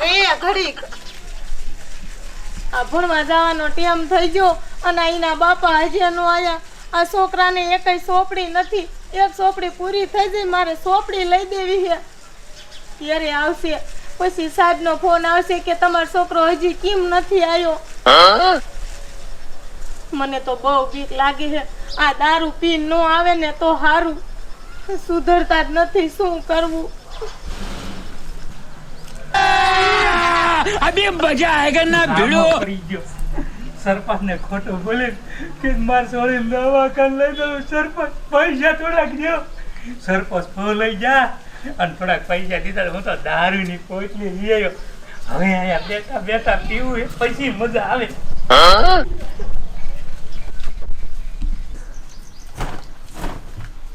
રે ઘડીક આ ભણવા જવાનો ટાઈમ થઈ ગયો અને એના બાપા હજી નો આયા આ છોકરાને એકય સોપડી નથી એક સોપડી પૂરી થઈ જાય મારે સોપડી લઈ દેવી છે ત્યારે આવશે પછી સાહેબનો ફોન આવશે કે તમારો છોકરો હજી કેમ નથી આવ્યો મને તો બહુ બીક લાગે છે આ દારૂ પીને નો આવે ને તો હારું સુધરતા જ નથી શું કરવું अभी मजा आएगा ना भिड़ो सरपंच ने खोटो बोले कि मार सोरी दवाखान लई दो सरपंच पैसा थोड़ा दो सरपंच फो लई जा અને થોડાક પૈસા દીધા હું તો દારૂની પોટલી લઈ આવ્યો હવે અહીંયા બેઠા બેઠા પીવું પછી મજા આવે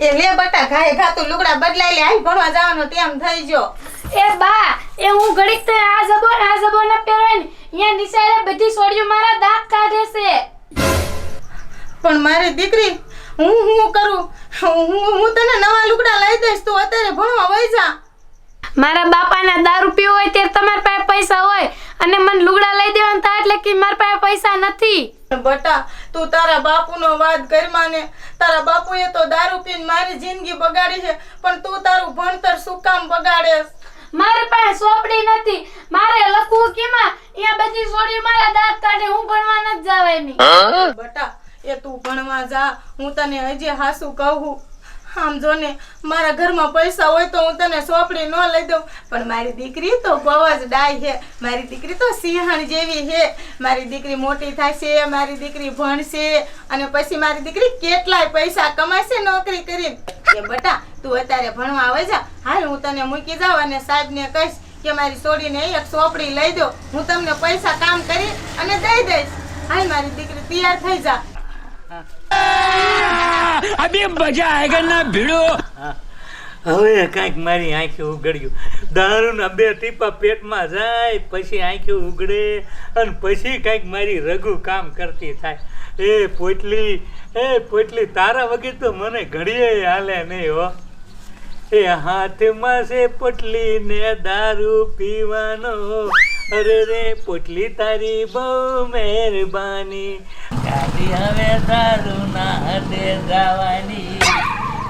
એ લે બટા ઘાય ઘાતું લુગડા બદલાઈ લે આઈ ભણવા જવાનો ટાઈમ થઈ ગયો એ બા એ હું ઘડીક તો આ જબો ના પહેરવાય ને અહીંયા નિશાળે બધી છોડીઓ મારા દાંત કાઢે છે પણ મારી દીકરી હું કરું હું તને નવા લુગડા લઈ દઈશ તું અત્યારે ભણવા વઈ જા મારા બાપાના દારૂ પીવો હોય ત્યારે તમારી પાસે પૈસા હોય અને મને લુગડા લઈ દેવાના થાય એટલે કે મારી પાસે પૈસા નથી બટા તું તારા બાપુનો વાત કરમાં ને તારા બાપુએ તો દારૂ પીને મારી જિંદગી બગાડી છે પણ તું તારું ભણતર શું કામ બગાડેસ મારી પાસે સોપડી નથી મારે લખવું કેમાં અહીંયા બધી છોડીઓ મારા દાંત કાઢે હું ભણવા નથી જવાની બટા એ તું ભણવા જા હું તને હજી હાસુ કહું આમ જો ને મારા ઘરમાં પૈસા હોય તો હું તને સોપડી ન લઈ દઉં પણ મારી દીકરી તો બહુ જ ડાય છે મારી દીકરી તો સિંહણ જેવી છે મારી દીકરી મોટી થશે મારી દીકરી ભણશે અને પછી મારી દીકરી કેટલાય પૈસા કમાશે નોકરી કરીને એ બટા તું અત્યારે ભણવા આવે જા હાલ હું તને મૂકી જાઉં અને સાહેબને કહીશ કે મારી છોડીને એક સોપડી લઈ દો હું તમને પૈસા કામ કરી અને દઈ દઈશ હાલ મારી દીકરી તૈયાર થઈ જા अभी मजा आएगा ना भिड़ो હવે કાંઈક મારી આંખે ઉગડ્યું દારૂના બે ટીપા પેટમાં જાય પછી આંખે ઉગડે અને પછી કાંઈક મારી રઘુ કામ કરતી થાય એ પોટલી તારા વગર તો મને ઘડીએ હાલે નહીં હો એ હાથમાં છે પોટલી ને દારૂ પીવાનો અરે રે પોટલી તારી બહુ મહેરબાની ગાડી હવે દારૂ ના હાથે જવાની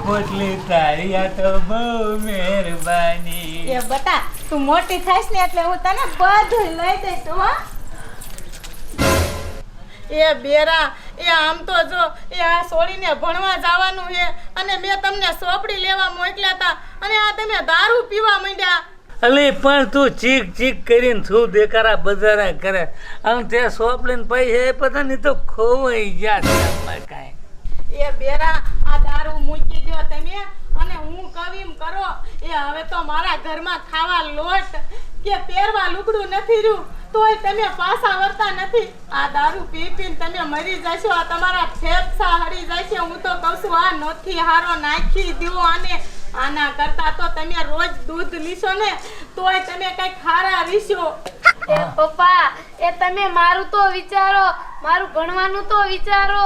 પોટલી તારી આ તો બહુ મહેરબાની એ બટા તું મોટી થઈશ ને એટલે હું તને બધું લઈ દઈશ હો એ બેરા એ આમ તો જો એ આ છોડીને ભણવા જવાનું છે અને મેં તમને સોપડી લેવા મોકલ્યા હતા અને આ તમે દારૂ પીવા માંડ્યા અલે પણ તું ચીક કરીને શું દેખારા બજારા કરે આમ તે સોપ લઈને પૈસા પતા નહીં તો ખોવાઈ ગયા કાંઈ એ બેરા આ દારૂ મૂકી દો તમે અને હું કવિમ કરો એ હવે તો મારા ઘરમાં ખાવા લોટ કે પહેરવા લુગડું નથી રહ્યું તોય તમે પાછા વળતા નથી આ દારૂ પી પીને તમે મરી જશો આ તમારા ફેફસા હરી જશે હું તો કહું છું આ નોથી હારો નાખી દો આને આના કરતા તો તમે રોજ દૂધ લીશો ને તોય તમે કઈ ખારા રીશો એ પપ્પા એ તમે મારું તો વિચારો મારું ભણવાનું તો વિચારો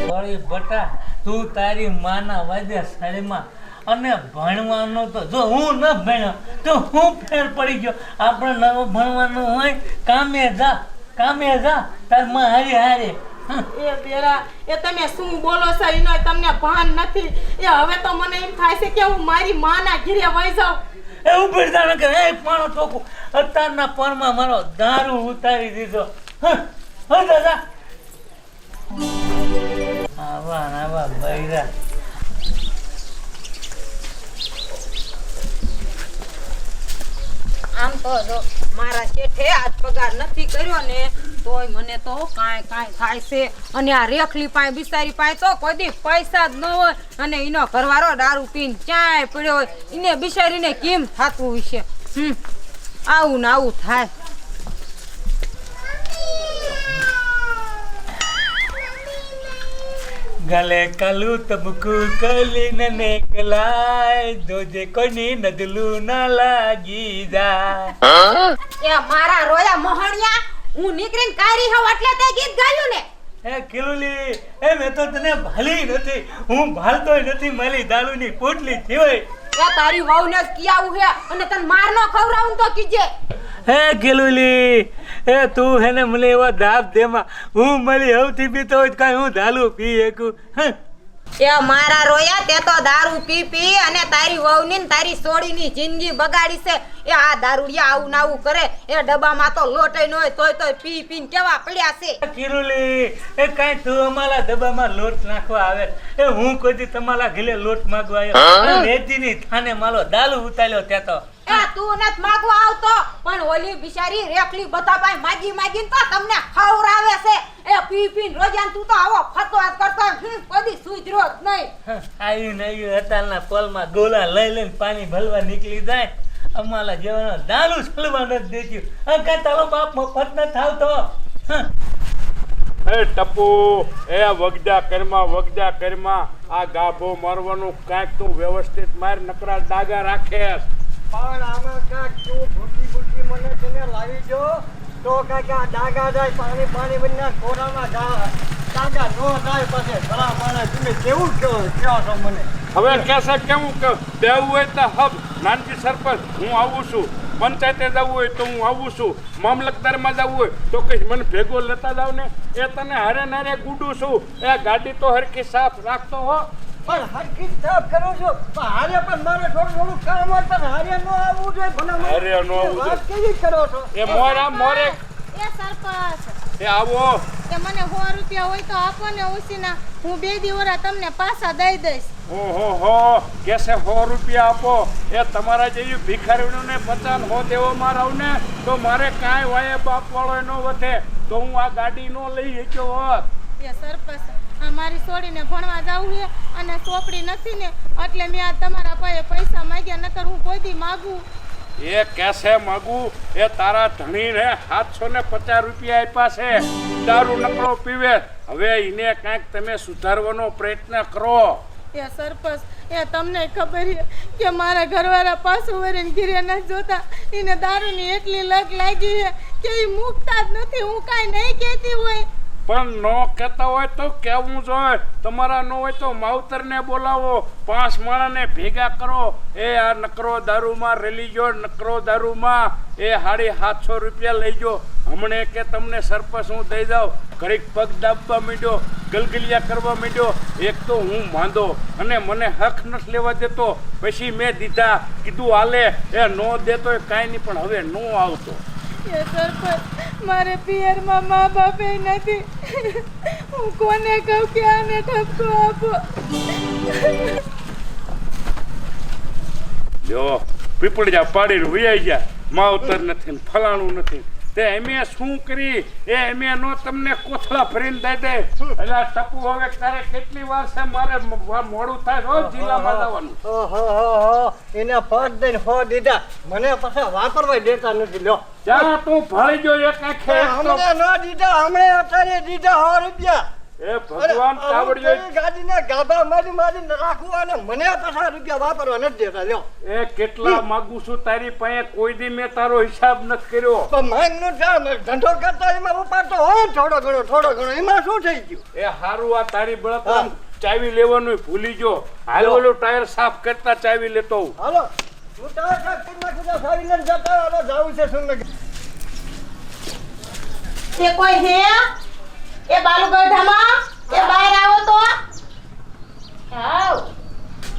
સોરી બટા તું તારી માના વાજે સાડીમાં અને ભણવાનું તો જો હું ન ભણ્યો તો હું ફેર પડી ગયો આપણે નવો ભણવાનું હોય કામે જા તાર માં હારે એ બેરા એ તમે શું બોલો છો એનો તમને ભાન નથી એ હવે તો મને એમ થાય છે કે હું મારી માના ઘરે વઈ જાઉં એ ઉપર જાણ કે એ પાણો ચોખ્ખું અત્યારના પરમાં મારો દારૂ ઉતારી દીધો દાદા આવા બૈરા આમ તો જો મારા શેઠે આજ પગાર નથી કર્યો ને તોય મને તો કાંઈ થાય છે અને આ રેખલી પાસે બિચારી પાસે તો કોઈ દી પૈસા જ ન હોય અને એનો ઘરવાળો દારૂ પીને ક્યાંય પડ્યો હોય એને બિચારીને કેમ થતું હશે આવું ને આવું થાય ગલે કલુ તબકુ કલીને નેકલાય જોજે કોની નદલું ના લાગી જાય એ મારા રોયા મોહણિયા હું નીકળીને કારી હોવ એટલે તે ગીત ગાયું ને એ કિલુલી એ મેં તો તને ભાલી નથી હું ભાલતોય નથી મારી દારૂની પોટલી થયો એ તારી વહુને જ કિયાવું હે અને તને માર નો ખવરાવું તો કીજે હે ગેલુલી એ તું હેને મને એવા દાબ દેમાં હું મળી હવથી પીતો હોય કાંઈ હું ધાલું પી શકું હે એ મારા રોયા તે તો દારૂ પી પી અને તારી વહુની ને તારી સોડીની જિંદગી બગાડી છે. એ આ દારૂડિયા આવું નાવું કરે એ ડબ્બામાં તો લોટય ન હોય તોય પી પીને કેવા પડ્યા છે. કિરુલી એ કાંઈ તું અમારા ડબ્બામાં લોટ નાખવા આવે એ હું કોઈ દી તમારા ઘીલે લોટ માંગવા આવ્યો રેતીની થાને માલો દારૂ ઉતાર્યો ત્યાં તો એ તું નત માંગવા આવતો પણ ઓલી બિચારી રેખલી બધા પાસે માગી માગીને તો તમને ખવરાવે છે. એ પી પીને રોજાન તું તો આવો ફતવાત કરતો કદી સુધરો જ નહીં. આવી નહીં હતાલના પોલમાં ગોલા લઈ લઈને પાણી ભરવા નીકળી જાય અમારા જેવાનો દારૂ છલવા નથી દેખ્યું કાંઈ તારો બાપ મફત ન થાવતો એ ટપુ એ વગજા કરમાં આ ગાભો મારવાનું કાંઈક તું વ્યવસ્થિત માર નકરા ડાગા રાખે પણ આમાં કાંઈક તું ભૂકી મને તને લાવી જો તો કાંઈક આ ડાગા જાય પાણી બંને ખોરામાં ડાગા નો જાય પછી ભલા માણસ તમે કેવું કહો છો મને હવે કેસે કેવું કે દેવું હોય તો હબ નાનકી સરપંચ હું આવું છું પંચાયતે જવું હોય તો હું આવું છું મામલતદારમાં જવું હોય તો કઈ મને ભેગો લેતા જાવ ને એ તને હારે નારે ગુડું છું એ ગાડી તો હરખી સાફ રાખતો હો પણ હરકી સાફ કરું છું પણ હારે પણ મારે થોડું કામ હોય પણ હારે નો આવવું જોઈએ ભલા હારે નો આવવું વાત કેવી કરો છો એ મોરે એ સરપંચ એ આવો કે મને 100 રૂપિયા હોય તો આપો ને ઉસીના હું 2 દિવરા તમને પાછા દઈ દઈશ. ઓહો કેસે 100 રૂપિયા આપો એ તમારા જેવી ભિખારીઓને 50 દેવામાં રહું ને તો મારે કાંઈ વાયે બાપ વાળો ન વધે તો હું આ ગાડી નો લઈ શક્યો હોત. એ સરપંચ આ મારી છોડીને ભણવા જાવું છે અને ચોપડી નથી ને એટલે મેં આ તમારા પાસે પૈસા માંગ્યા નકર હું કોઈ દી માગું. એ કેસે માગું એ તારા ધણીને 750 રૂપિયા આપ્યા છે દારૂ નકરો પીવે હવે એને કાંઈક તમે સુધારવાનો પ્રયત્ન કરો. એ સરપંચ એ તમને ખબર છે કે મારા ઘરવાળા પાછું વરીને ઘીરે ન જોતા એને દારૂની એટલી લત લાગી છે કે એ મૂકતા જ નથી. હું કાંઈ નહીં કહેતી હોય પણ નો કહેતા હોય તો કેવું જોઈએ તમારા નો હોય તો માવતરને બોલાવો 5 માણસને ભેગા કરો એ આ નકરો દારૂમાં રેલી જો નકરો દારૂમાં એ 750 રૂપિયા લઈ જો હમણે કે તમને સરપંચ હું દઈ જાઉં ઘડીક પગ દાબવા માંડ્યો ગલગલિયા કરવા માંડ્યો એક તો હું માંદો અને મને હક નથી લેવા દેતો પછી મેં દીધા કીધું હાલે એ નો દેતો કાંઈ નહીં પણ હવે નો આવતો. એ સરપંચ મારે પિયરમાં મા બાપે નથી. હું કોને કહું કે આને ઠપકો આપો. જો પીપળજા પાડીને વૈયા ગયા માવતર નથી ને ફલાણું નથી તે એમે શું કરી એ એમે નો તમને કોથળા ભરીને દઈ દે એટલે ટપુ હવે તારે કેટલી વાર છે મારે મોડું થાય રોજ જિલ્લામાં જવાનું. ઓહો એને 5 દઈને 100 દીધા મને પાછા વાપરવા દેતા નથી લ્યો જ્યાં તું ભળી ગયો એક આંખે એક તો. હમણે ન દીધા હમણે અત્યારે દીધા 100 રૂપિયા એ ભગવાન તાવડિયો ગાડીના ગાભા મારી રાખવું અને મને પાછા રૂપિયા વાપરવા નથી દેતા લ્યો એ કેટલા માગું છું તારી પાસે કોઈ દી મેં તારો હિસાબ નથી કર્યો. પણ માંગ નું ધંધો કરતા એમાં ઉપાડતો હોય થોડો ઘણો એમાં શું થઈ ગયું એ હારું આ તારી બળતરા ચાવી લેવાનું ભૂલી ગયો હાલ ઓલું ટાયર સાફ કરતા ચાવી લેતો હું. હાલો હું ટાયર સાફ કરી નાખું તો સારી લઈને જતા હાલો જાવું છે શું એ કોઈ હે એ બાલુગઢામાં એ બહાર આવો તો આવ.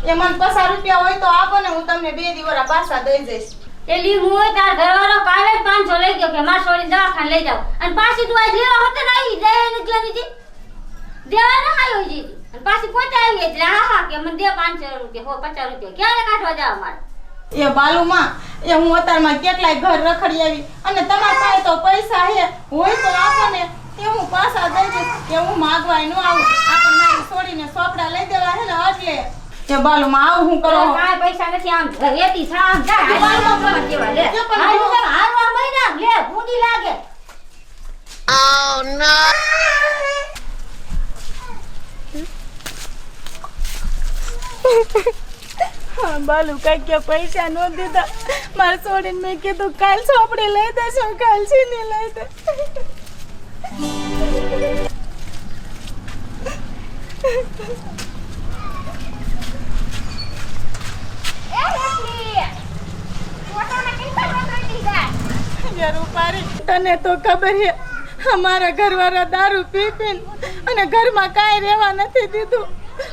એ મને 50 રૂપિયા હોય તો આપો ને હું તમને 2 દિવરા પાછા દઈ દઈશ. એલી હું તાર ઘરવાળો કાલે જ 500 લઈ ગયો કે માર છોડી દવાખાને લઈ જાવ અને પાછી તું આજ લેવા હોતે નહીં દે નીકળે નીચે દેવા ન આવ્યો જી અને પાછી પોતે આવી એટલે હા કે મને દે 500 રૂપિયા હો 50 રૂપિયા ક્યારે કાઢવા જાવ મારે. એ બાલુમાં એ હું અત્યારમાં કેટલાય ઘર રખડી આવી અને તમારા પાસે તો પૈસા હે હોય તો આપો ને કે હું પાછા દઈ દઈશ કે હું માગવાય ન આવું. આપણે મારી છોડીને સોપડા લઈ દેવા હે ને એટલે એ બાલુમાં આવું હું કરો કાંઈ પૈસા નથી આમ રેતી છે આમ જા બાલમાં કેવા લે એ પણ હાલ તમે હારવા મહિના લે ભૂંડી લાગે. હા, બાલુ કાંઈક કે પૈસા નો દીધા મારે છોડીને મેં કીધું કાલ ચોપડી લઈ દેશું કાલ છીની લઈ દે. તને તો ખબર છે અમારા ઘરવાળા દારૂ પી પીને અને ઘરમાં કાંઈ રહેવા નથી દીધું.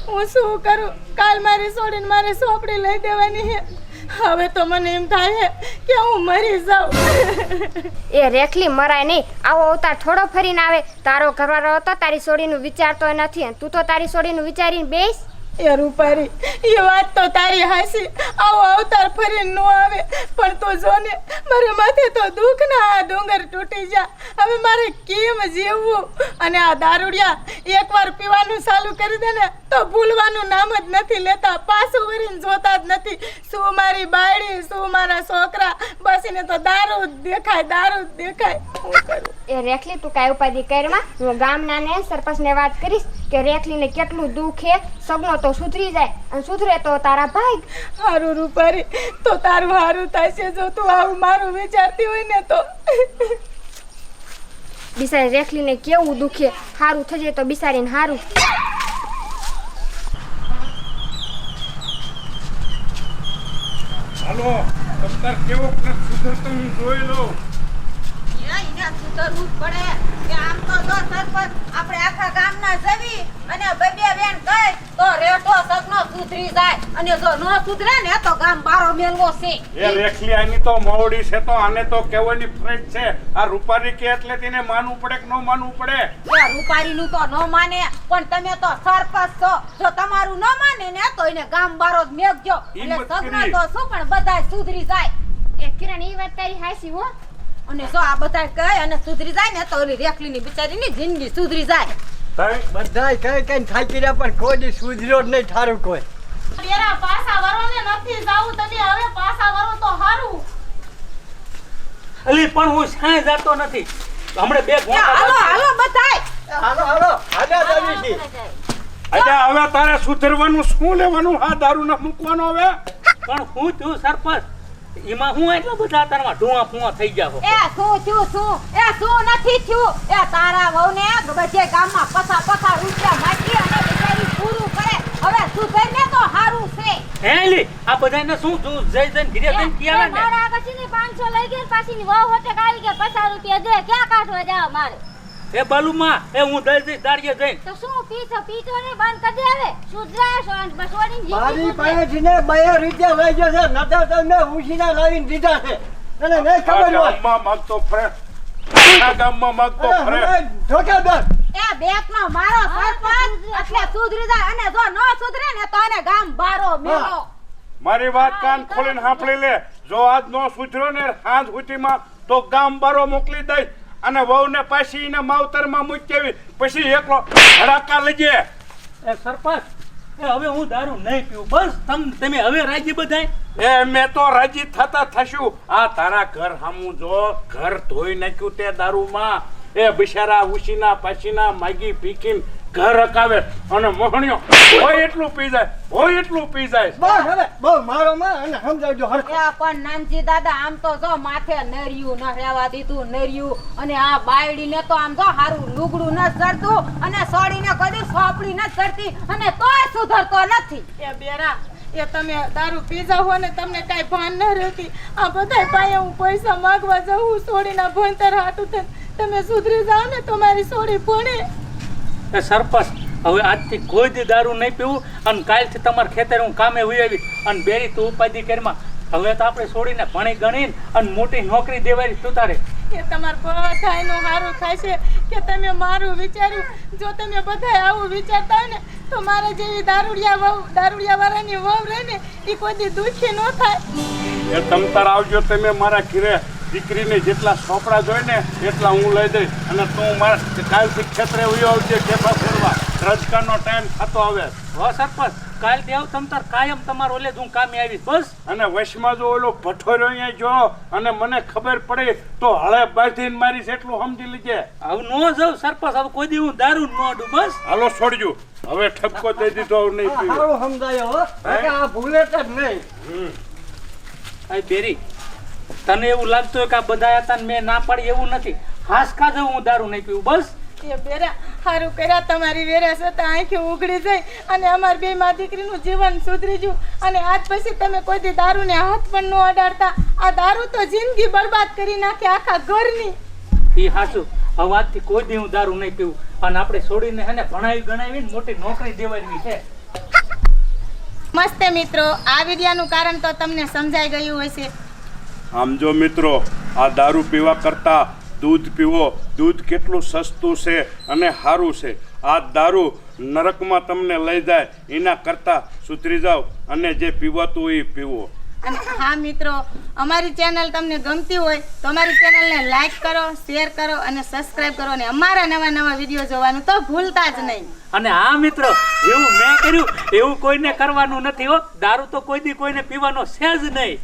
હું શું કરું? કાલ મારી છોડીને મારે સોપડી લઈ દેવાની છે. હવે તો મને એમ થાય છે કે હું મરી જાઉં. એ રેખલી મરાય નહીં. આવો અવતાર થોડો ફરીને આવે. તારો ઘરવાળો હતો તારી સોડીનું વિચારતો નથી અને તું તો તારી સોડીનું વિચારીને બેસ. એ રૂપારી, એ વાત તો તારી હાસી. આવો અવતાર ફરીને ન આવે, પણ તું જો ને મારે માથે તો દુઃખના આ ડુંગર તૂટી જા. હવે મારે કેમ જીવવું? અને આ દારૂડિયા એકવાર પીવાનું ચાલુ કરી દે ને તો ભૂલવાનું નામ જ નથી લેતા, પાછું વળીને જોતા જ નથી. શું મારી બાયડી, શું મારા છોકરા, બસ એને તો દારૂ જ દેખાય, દારૂ જ દેખાય. શું કરું? એ રેખલી તું કાંઈ ઉપાધિ કરમાં. હું ગામનાને સરપંચને વાત કરીશ કે રેખલીને કેટલું દુઃખ છે. સગનો તો સુધરી જાય અને સુધરે તો તારા ભાઈ. હારું રૂપારી, તો તારું હારું થશે જો તું આવું મારું વિચારતી હોય ને તો. બિચારી રેખલીને કેવું દુખે. હારું થઈ જાય તો બિચારીને હારું. હાલો અત્યારે કેવો સુધરતો હું જોઈ લઉં. અહીંયા સુધરવું જ પડે કે આમ તો જો સરપંચ આપણે આખા ગામના જવી અને બબે બેન ગઈ તો રેટો સગનો સુધરી જાય અને જો ન સુધરે ને તો ગામ બારો મેલવો છે. એ રેખલી આની તો મોવડી છે તો આને તો કહેવાની ફરજ છે. આ રૂપારી કે એટલે તેને માનવું પડે કે ન માનવું પડે? એ રૂપારીનું તો ન માને, પણ તમે તો સરપંચ છો. જો તમારું ન માને ને તો એને ગામ બારો જ મેકજો એટલે સગનો તો શું પણ બધાય સુધરી જાય. એ કિરણ એ વાત તારી હાસી હો. અને જો આ બધાય કહે અને સુધરી જાય ને તો ઓલી રેખલીની બિચારીની જિંદગી સુધરી જાય. બધાય કઈ થાકી રહ્યા પણ કોઈ દી સુધર્યો જ નહીં ઠારું કોઈ. બેરા પાછા વરો ને નથી જાવું, તમે હવે પાછા વરો તો હારું. અલી પણ હું સાંય જાતો નથી. હમણે બે એ હાલો હાલો બધાય. હાલો હાલો હાલ્યા જાવી છી. અચ્છા હવે તારે સુધરવાનું શું લેવાનું? આ દારૂ ના મૂકવાનો હવે. પણ હું થયું સરપંચ? એમાં હું એટલા બધા તારમાં ઢુઆ ફુઆ થઈ ગયા. એ શું થયું? શું એ શું નથી થયું? એ તારા વહુને બધે ગામમાં પથા રૂપિયા માગી અને બિચારી પૂરું કરે. હવે સુધર ને તો હારું છે. હે લી આ બધાને શું તું જઈ જઈને ઘરે જઈને કિયા ને? મારા આગળથી 500 લઈ ગયા પાછી વહુ હોતે કાઢી કે 50 રૂપિયા દે. ક્યાં કાઢવા જાવ મારે? એ બાલુમાં એ હું દઈ દઈશ દાડીએ જઈને. તો શું પીતો ને બંધ કરી દે. હવે સુધરાય છો બસોડી મારી પાસેથી ને 2 રૂપિયા લઈ ગયો છે. નતો તો મેં ઉછીના લાવીને દીધા છે. અને નહીં ખબર હોય ગામમાં માગતો ફરે. આ ગામમાં માગતો ફરે. ધોકેદાર. એ બેકનો મારો સરપંચ એટલે સુધરી જાય અને જો ન સુધરે ને તો એને ગામ બારો મેલો. મારી વાત કાન ખોલીને સાંભળી લે. જો આજ નો સુધર્યો ને સાંજ સુધીમાં તો ગામ બારો મોકલી દઈશ અને વહુને પાછી એને માવતરમાં મૂકી આવી. પછી એકલો ધડાકા લેજે. એ સરપંચ એ હવે હું દારૂ નહીં પીવું. બસ તમે હવે રાજી બધાય. એ મેં તો રાજી થતા થશું. આ તારા ઘર સામું જો ઘર ધોઈ નાખ્યું તે દારૂમાં. એ બિચારા ઉસીના પાસીના માગી પીકીને ઘર હકાવે અને મોહણિયો હોય એટલું પી જાય, હોય એટલું પી જાય. બસ હવે બહુ મારો માં અને સમજાવજો હરખું. એ પણ નાનજી દાદા આમ તો જો માથે નર્યું ન રહેવા દીધું નર્યું અને આ બાયડીને તો આમ જો હારું લુગડું ન સરતું અને સોડીને કદી સોપડી ન સરતી અને તોય સુધરતો નથી. એ બેરા એ તમે દારૂ પી જાવ ને તમને કાંઈ ભાન ન રહેતી. આ બધાય પાસે હું પૈસા માંગવા જાઉં સોડીના ભણતર હાટું થઈને. તમે સુધરી જાવ ને તો મારી સોડી ભણે. એ સરપંચ હવે આજથી કોઈ દી દારૂ નહીં પીવું અને કાલથી તમારા ખેતર હું કામે વહી આવી અને બેરી તું ઉપાધિ કરમાં. હવે તો આપણે છોડીને ભણી ગણીને અને મોટી નોકરી દેવાની તું તારે. એ તમારા બધાયનું સારું થાય છે કે તમે મારું વિચાર્યું. જો તમે બધાય આવું વિચારતા હોય ને તો મારા જેવી દારૂડિયા વાળાની વહુ રહે ને એ કોઈ દી દુઃખી ન થાય. એ તમ તાર આવજો. તમે મારા ઘરે દીકરીને જેટલા સોપડા જોઈ ને એટલા હું લઈ દઈશ અને તું મારા કાલથી ખેતરે વયો આવજે ટેપા ફેરવા. રજકાનો ટાઈમ થતો આવે. હો સરપંચ કાલથી આવ તમ તાર કાયમ તમારો ઓલે હું કામે આવીશ. બસ અને વશમાં જો ઓલો ભઠોર્યો અહીંયા જો અને મને ખબર પડે તો હળે બાંધીને મારીશ એટલું સમજી લીજે. હવે નો જાઉં સરપંચ. હવે કોઈ દી હું દારૂ ન અડું. બસ હાલો છોડજો. હવે ઠપકો દઈ દીધો. હવે નહીં પીવો. સારું સમજાયો હો. આ ભૂલે જ નહીં. આ બેરી તને એવું લાગતું હોય કે આ બધા હતા ને મેં ના પાડી? એવું નથી. હાસકા જવું હું દારૂ નહીં પીવું. બસ એ બેરા સારું કર્યા તમારી વેરા છતાં આંખે ઉઘડી જાય અને અમારી બે માં દીકરીનું જીવન સુધરી ગયું. અને આજ પછી તમે કોઈ દી દારૂને હાથ પણ ન અડાડતા. આ દારૂ તો જિંદગી બરબાદ કરી નાખી આખા ઘરની. એ હાસું હવે આજથી કોઈ દી હું દારૂ નહીં પીવું અને આપણે છોડીને હે ને ભણાવી ગણાવીને મોટી નોકરી દેવાની છે. મસ્ત મિત્રો, આ વિડિયાનું કારણ તો તમને સમજાઈ ગયું હશે. આમ જો મિત્રો, આ દારૂ પીવા કરતા દૂધ પીવો. દૂધ કેટલું સસ્તું છે અને સારું છે. આ દારૂ નરકમાં તમને લઈ જાય એના કરતાં સુધરી જાઓ અને જે પીવાતું હોય એ પીવો. અને હા મિત્રો, અમારી ચેનલ તમને ગમતી હોય તો અમારી ચેનલને લાઈક કરો, શેર કરો અને સબસ્ક્રાઇબ કરો અને અમારા નવા વિડીયો જોવાનું તો ભૂલતા જ નહીં. અને હા મિત્રો, જેવું મેં કર્યું એવું કોઈને કરવાનું નથી હો. દારૂ તો કોઈ દી કોઈને પીવાનો છે જ નહીં.